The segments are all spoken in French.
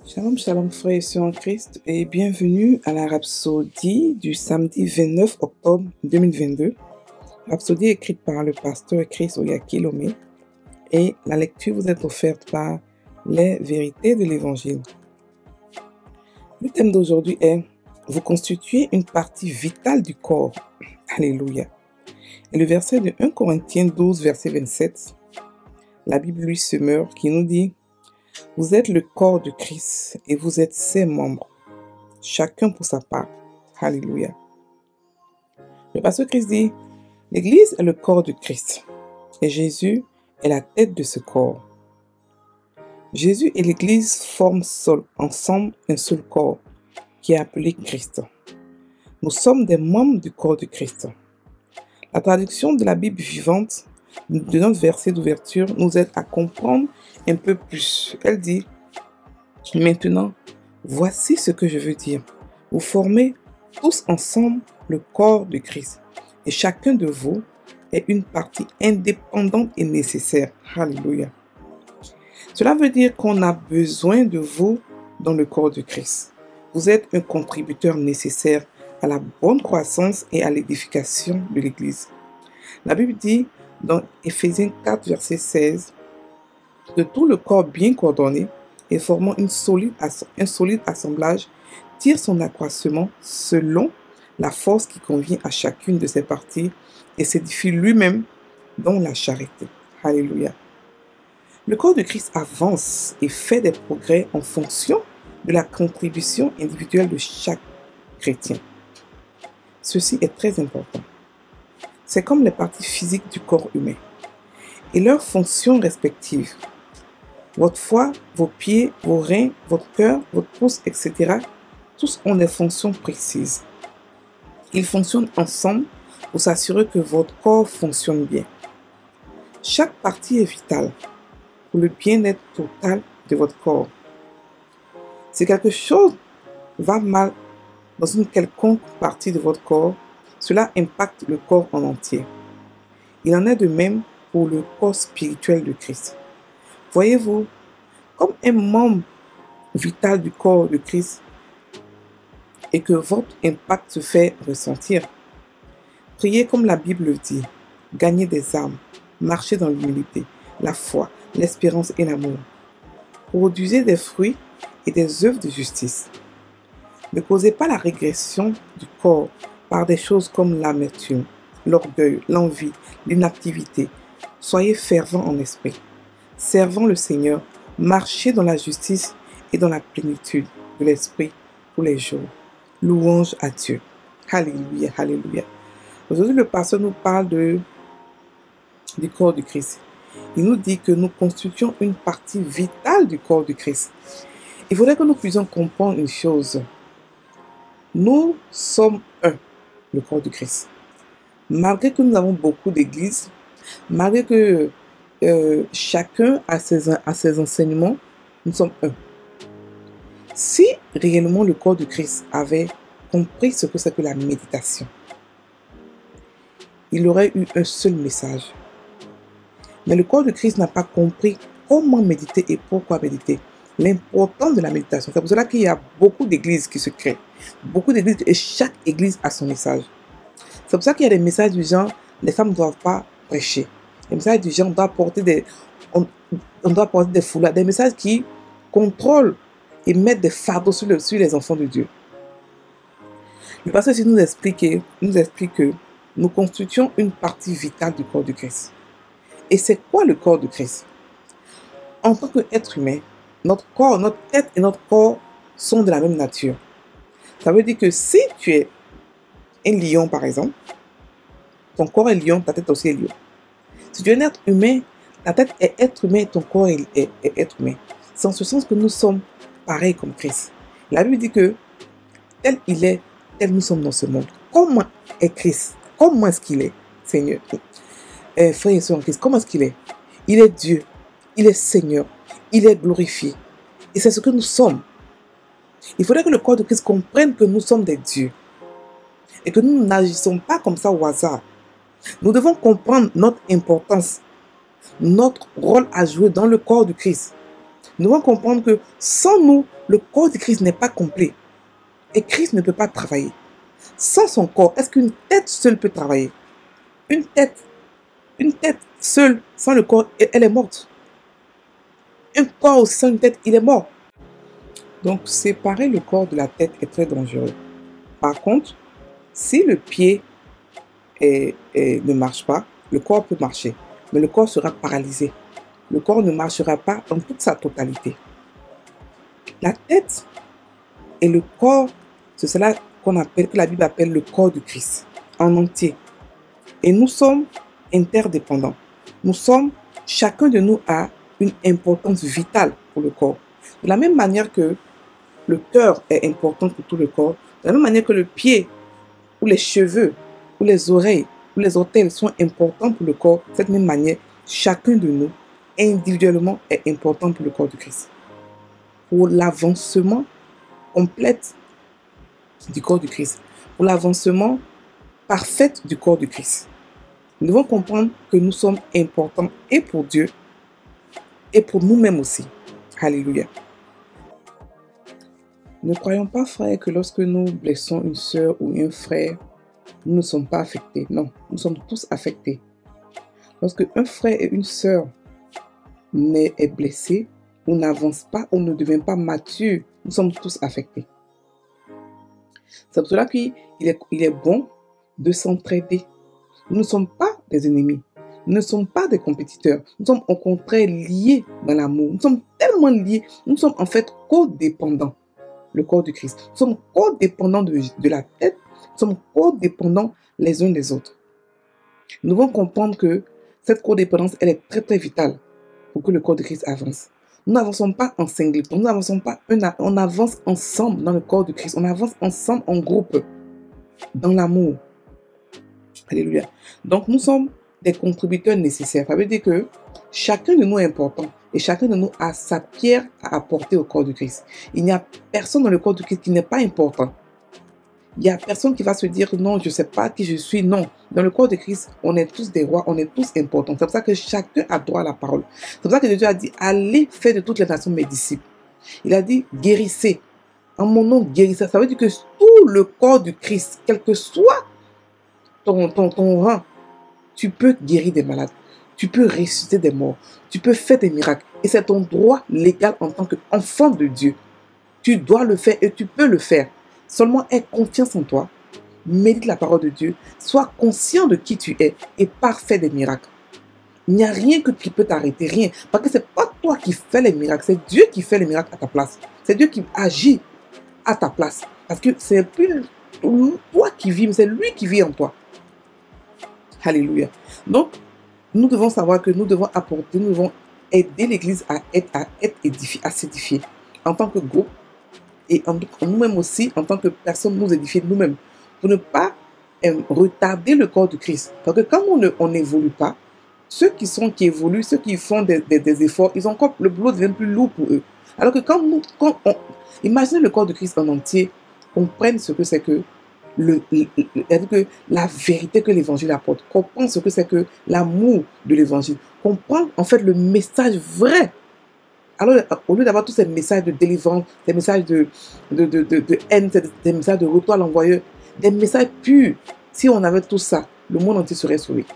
Shalom, shalom frères et sœurs en Christ et bienvenue à la Rhapsodie du samedi 29 octobre 2022. Rhapsodie écrite par le pasteur Chris Oyakilome et la lecture vous est offerte par les vérités de l'évangile. Le thème d'aujourd'hui est « Vous constituez une partie vitale du corps ». Alléluia. Et le verset de 1 Corinthiens 12, verset 27, la Bible lui se meurt qui nous dit « Vous êtes le corps de Christ et vous êtes ses membres, chacun pour sa part. » Alléluia. Le pasteur Christ dit « L'Église est le corps de Christ et Jésus est la tête de ce corps. » Jésus et l'Église forment ensemble un seul corps qui est appelé Christ. Nous sommes des membres du corps de Christ. La traduction de la Bible vivante de notre verset d'ouverture nous aide à comprendre un peu plus. Elle dit « Maintenant, voici ce que je veux dire. Vous formez tous ensemble le corps de Christ et chacun de vous est une partie indépendante et nécessaire. » Alléluia. Cela veut dire qu'on a besoin de vous dans le corps de Christ. Vous êtes un contributeur nécessaire à la bonne croissance et à l'édification de l'Église. La Bible dit dans Éphésiens 4, verset 16, « De tout le corps bien coordonné et formant un solide assemblage, tire son accroissement selon la force qui convient à chacune de ses parties et s'édifie lui-même dans la charité. » Alléluia. Le corps de Christ avance et fait des progrès en fonction de la contribution individuelle de chaque chrétien. Ceci est très important. C'est comme les parties physiques du corps humain et leurs fonctions respectives. Votre foie, vos pieds, vos reins, votre cœur, votre pouce, etc. Tous ont des fonctions précises. Ils fonctionnent ensemble pour s'assurer que votre corps fonctionne bien. Chaque partie est vitale pour le bien-être total de votre corps. Si quelque chose va mal dans une quelconque partie de votre corps, cela impacte le corps en entier. Il en est de même pour le corps spirituel de Christ. Voyez-vous, comme un membre vital du corps de Christ et que votre impact se fait ressentir, priez comme la Bible le dit, gagnez des âmes, marchez dans l'humilité, la foi, l'espérance et l'amour. Produisez des fruits et des œuvres de justice. Ne causez pas la régression du corps par des choses comme l'amertume, l'orgueil, l'envie, l'inactivité. Soyez fervents en esprit, servant le Seigneur, marchez dans la justice et dans la plénitude de l'esprit tous les jours. Louange à Dieu. Alléluia, alléluia. Aujourd'hui, le pasteur nous parle du corps du Christ. Il nous dit que nous constituons une partie vitale du corps du Christ. Il faudrait que nous puissions comprendre une chose. Nous sommes un, le corps du Christ. Malgré que nous avons beaucoup d'églises, malgré que chacun a ses enseignements, nous sommes un. Si réellement le corps du Christ avait compris ce que c'est que la méditation, il aurait eu un seul message. Mais le corps de Christ n'a pas compris comment méditer et pourquoi méditer. L'importance de la méditation. C'est pour cela qu'il y a beaucoup d'églises qui se créent. Beaucoup d'églises et chaque église a son message. C'est pour ça qu'il y a des messages du genre, les femmes ne doivent pas prêcher. Les messages du genre, on doit porter des foulards. Des messages qui contrôlent et mettent des fardeaux sur les enfants de Dieu. Le pasteur ici nous explique que nous constituons une partie vitale du corps de Christ. Et c'est quoi le corps de Christ? En tant qu'être humain, notre corps, notre tête et notre corps sont de la même nature. Ça veut dire que si tu es un lion, par exemple, ton corps est lion, ta tête aussi est lion. Si tu es un être humain, ta tête est être humain et ton corps est être humain. C'est en ce sens que nous sommes pareils comme Christ. La Bible dit que tel il est, tel nous sommes dans ce monde. Comment est Christ? Comment est-ce qu'il est, Seigneur? Frère et sœur en Christ, comment est-ce qu'il est? Il est Dieu, il est Seigneur, il est glorifié. Et c'est ce que nous sommes. Il faudrait que le corps de Christ comprenne que nous sommes des dieux. Et que nous n'agissons pas comme ça au hasard. Nous devons comprendre notre importance, notre rôle à jouer dans le corps de Christ. Nous devons comprendre que sans nous, le corps du Christ n'est pas complet. Et Christ ne peut pas travailler. Sans son corps, est-ce qu'une tête seule peut travailler? Une tête seule, sans le corps, elle est morte. Un corps sans une tête, il est mort. Donc, séparer le corps de la tête est très dangereux. Par contre, si le pied ne marche pas, le corps peut marcher, mais le corps sera paralysé. Le corps ne marchera pas en toute sa totalité. La tête et le corps, c'est cela que la Bible appelle le corps du Christ, en entier. Et nous sommes interdépendants. Chacun de nous a une importance vitale pour le corps. De la même manière que le cœur est important pour tout le corps, de la même manière que le pied, ou les cheveux, ou les oreilles, ou les orteils sont importants pour le corps, de cette même manière, chacun de nous, individuellement, est important pour le corps du Christ. Pour l'avancement complet du corps du Christ, pour l'avancement parfait du corps du Christ. Nous devons comprendre que nous sommes importants et pour Dieu et pour nous-mêmes aussi. Alléluia. Ne croyons pas, frère, que lorsque nous blessons une sœur ou un frère, nous ne sommes pas affectés. Non, nous sommes tous affectés. Lorsque un frère et une sœur est blessé ou n'avance pas ou ne devient pas mature, nous sommes tous affectés. C'est pour cela qu'il est bon de s'entraider. Nous ne sommes pas des ennemis. Nous ne sommes pas des compétiteurs. Nous sommes au contraire liés dans l'amour. Nous sommes tellement liés. Nous sommes en fait codépendants. Le corps du Christ. Nous sommes codépendants de la tête. Nous sommes codépendants les uns des autres. Nous devons comprendre que cette codépendance, elle est très très vitale pour que le corps de Christ avance. Nous n'avançons pas en singleton. Nous n'avançons pas. On avance ensemble dans le corps de Christ. On avance ensemble en groupe. Dans l'amour. Alléluia. Donc, nous sommes des contributeurs nécessaires. Ça veut dire que chacun de nous est important et chacun de nous a sa pierre à apporter au corps de Christ. Il n'y a personne dans le corps de Christ qui n'est pas important. Il n'y a personne qui va se dire non, je ne sais pas qui je suis. Non, dans le corps de Christ, on est tous des rois, on est tous importants. C'est pour ça que chacun a droit à la parole. C'est pour ça que Dieu a dit allez faire de toutes les nations mes disciples. Il a dit guérissez. En mon nom, guérissez. Ça veut dire que tout le corps du Christ, quel que soit ton rang, tu peux guérir des malades, tu peux ressusciter des morts, tu peux faire des miracles. Et c'est ton droit légal en tant qu'enfant de Dieu. Tu dois le faire et tu peux le faire. Seulement aie confiance en toi, médite la parole de Dieu, sois conscient de qui tu es et parfait des miracles. Il n'y a rien qui peut t'arrêter, rien. Parce que ce n'est pas toi qui fais les miracles, c'est Dieu qui fait les miracles à ta place. C'est Dieu qui agit à ta place. Parce que c'est plus toi qui vis, mais c'est lui qui vit en toi. Alléluia. Donc, nous devons savoir que nous devons apporter, nous devons aider l'Église à être édifiée, à s'édifier en tant que groupe et nous-mêmes aussi, en tant que personne, nous édifier nous-mêmes pour ne pas retarder le corps du Christ. Parce que quand on n'évolue pas, ceux qui évoluent, ceux qui font des efforts, le boulot devient plus lourd pour eux. Alors que imaginez le corps de Christ en entier, comprenne ce que c'est que la vérité que l'évangile apporte, comprendre ce que c'est que l'amour de l'évangile, comprendre en fait le message vrai. Alors, au lieu d'avoir tous ces messages de délivrance, des messages de haine, des messages de retour à l'envoyeur, des messages purs, si on avait tout ça, le monde entier serait sauvé.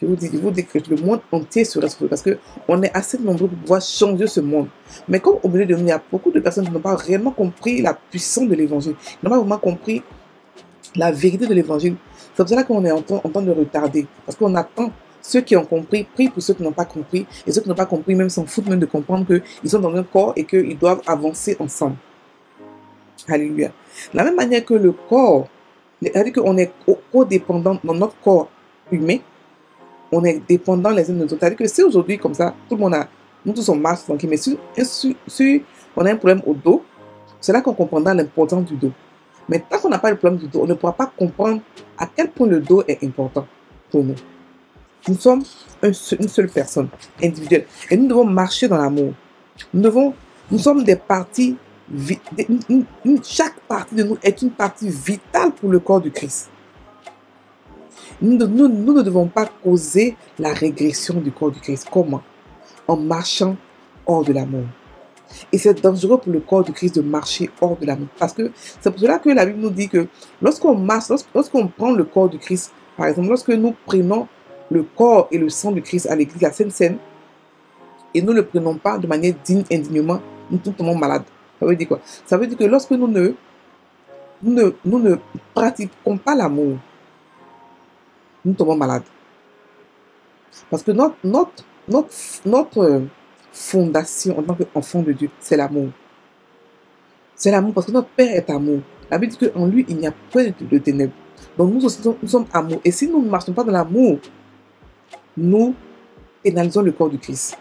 Je vous dis que le monde entier serait sauvé parce qu'on est assez nombreux pour pouvoir changer ce monde. Mais comme au milieu de nous, il y a beaucoup de personnes qui n'ont pas réellement compris la puissance de l'évangile, qui n'ont pas vraiment compris la vérité de l'évangile. C'est pour cela qu'on est en train de retarder. Parce qu'on attend ceux qui ont compris, prient pour ceux qui n'ont pas compris. Et ceux qui n'ont pas compris même s'en foutent même de comprendre qu'ils sont dans un corps et qu'ils doivent avancer ensemble. Alléluia. De la même manière que le corps, c'est-à-dire qu'on est codépendant dans notre corps humain, on est dépendant les uns des autres. C'est-à-dire que si aujourd'hui, comme ça, tout le monde nous tous on marche tranquille, mais si on a un problème au dos, c'est là qu'on comprendra l'importance du dos. Mais tant qu'on n'a pas le problème du dos, on ne pourra pas comprendre à quel point le dos est important pour nous. Nous sommes une seule personne, individuelle. Et nous devons marcher dans l'amour. Nous sommes des parties, chaque partie de nous est une partie vitale pour le corps du Christ. Nous ne devons pas causer la régression du corps du Christ. Comment? En marchant hors de l'amour. Et c'est dangereux pour le corps du Christ de marcher hors de l'amour. Parce que c'est pour cela que la Bible nous dit que lorsqu'on marche, lorsqu'on prend le corps du Christ, par exemple, lorsque nous prenons le corps et le sang du Christ à l'église, la Sainte Seine, et nous ne le prenons pas de manière digne, indignement, nous tombons malades. Ça veut dire quoi? Ça veut dire que lorsque nous ne pratiquons pas l'amour, nous tombons malades. Parce que notre fondation en tant qu'enfant de Dieu, c'est l'amour. C'est l'amour parce que notre Père est amour. La Bible dit qu'en lui, il n'y a point de ténèbres. Donc nous aussi, nous sommes amour. Et si nous ne marchons pas dans l'amour, nous pénalisons le corps du Christ.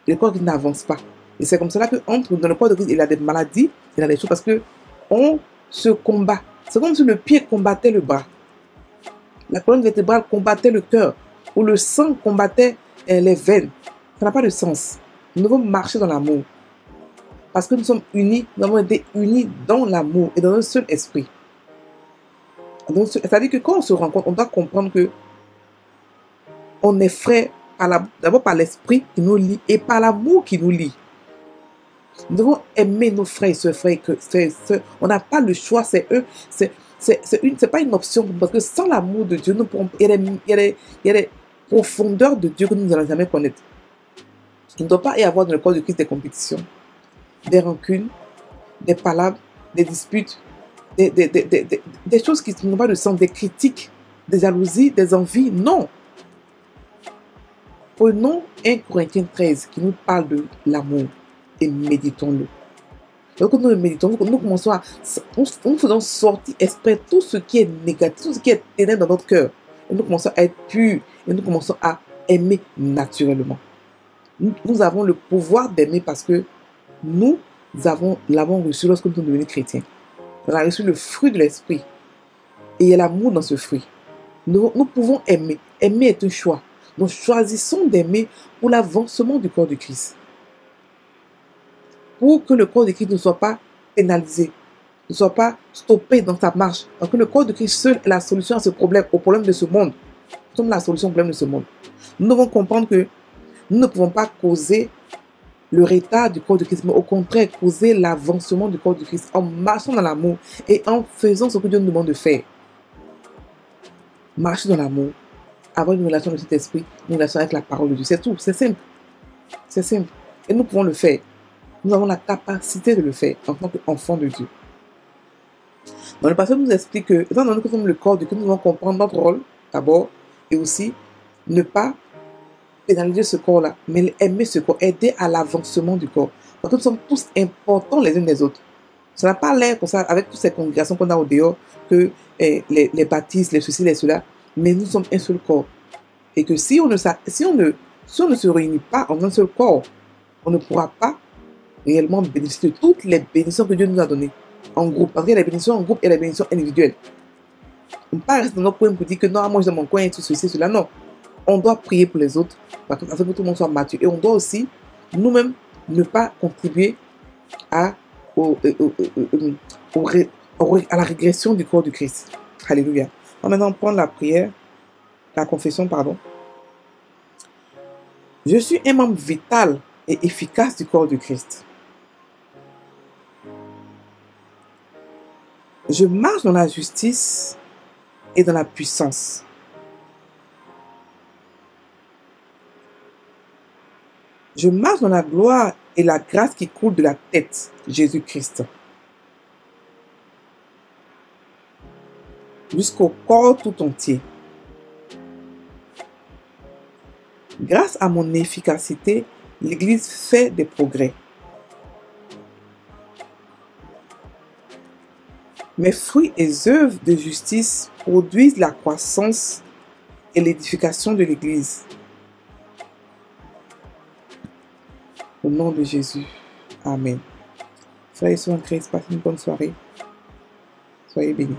Le corps qui n'avance pas. Et c'est comme cela qu'entre dans le corps de Christ, il a des maladies, il a des choses parce que on se combat. C'est comme si le pied combattait le bras. La colonne vertébrale combattait le cœur. Ou le sang combattait les veines. Ça n'a pas de sens. Nous devons marcher dans l'amour. Parce que nous sommes unis, nous avons été unis dans l'amour et dans un seul esprit. C'est-à-dire que quand on se rencontre, on doit comprendre que on est frères d'abord par l'esprit qui nous lie et par l'amour qui nous lie. Nous devons aimer nos frères et sœurs, on n'a pas le choix, c'est eux, c'est pas une option, parce que sans l'amour de Dieu, il y a des profondeurs de Dieu que nous n'allons jamais connaître. Il ne doit pas y avoir dans le corps de Christ des compétitions, des rancunes, des palabres, des disputes, des choses qui n'ont pas de sens, des critiques, des jalousies, des envies. Non. Prenons 1 Corinthiens 13 qui nous parle de l'amour et méditons-le. Donc, nous le méditons, nous commençons nous faisons sortir exprès tout ce qui est négatif, tout ce qui est ténèbre dans notre cœur. Et nous commençons à être purs et nous commençons à aimer naturellement. Nous avons le pouvoir d'aimer parce que nous l'avons reçu lorsque nous sommes devenus chrétiens. On a reçu le fruit de l'esprit. Et il y a l'amour dans ce fruit. Nous pouvons aimer. Aimer est un choix. Nous choisissons d'aimer pour l'avancement du corps de Christ. Pour que le corps de Christ ne soit pas pénalisé, ne soit pas stoppé dans sa marche. Parce que le corps de Christ seul est la solution à ce problème, au problème de ce monde. Nous sommes la solution au problème de ce monde. Nous devons comprendre que nous ne pouvons pas causer le retard du corps de Christ, mais au contraire, causer l'avancement du corps de Christ en marchant dans l'amour et en faisant ce que Dieu nous demande de faire. Marcher dans l'amour, avoir une relation avec cet esprit, une relation avec la parole de Dieu. C'est tout, c'est simple. C'est simple. Et nous pouvons le faire. Nous avons la capacité de le faire en tant qu'enfants de Dieu. Donc le pasteur nous explique que, étant donné que nous sommes le corps de Dieu, nous devons comprendre notre rôle d'abord et aussi ne pas pénaliser ce corps-là, mais aimer ce corps, aider à l'avancement du corps. Parce que nous sommes tous importants les uns des autres. Ça n'a pas l'air comme ça, avec toutes ces congrégations qu'on a au dehors, que les baptistes, les ceci, les cela, mais nous sommes un seul corps. Et que si on ne se réunit pas en un seul corps, on ne pourra pas réellement bénéficier de toutes les bénédictions que Dieu nous a données en groupe. Parce qu'il y a les bénédictions en groupe et les bénédictions individuelles. On ne peut pas rester dans notre coin pour dire que non, moi je suis dans mon coin et tout ceci, cela. Non. On doit prier pour les autres parce que tout le monde soit mature. Et on doit aussi, nous-mêmes, ne pas contribuer à la régression du corps du Christ. Alléluia. On va maintenant prendre la prière, la confession, pardon. Je suis un membre vital et efficace du corps du Christ. Je marche dans la justice et dans la puissance. Je marche dans la gloire et la grâce qui coule de la tête, Jésus-Christ, jusqu'au corps tout entier. Grâce à mon efficacité, l'Église fait des progrès. Mes fruits et œuvres de justice produisent la croissance et l'édification de l'Église. Au nom de Jésus. Amen. Frères et sœurs en Christ, passez une bonne soirée. Soyez bénis.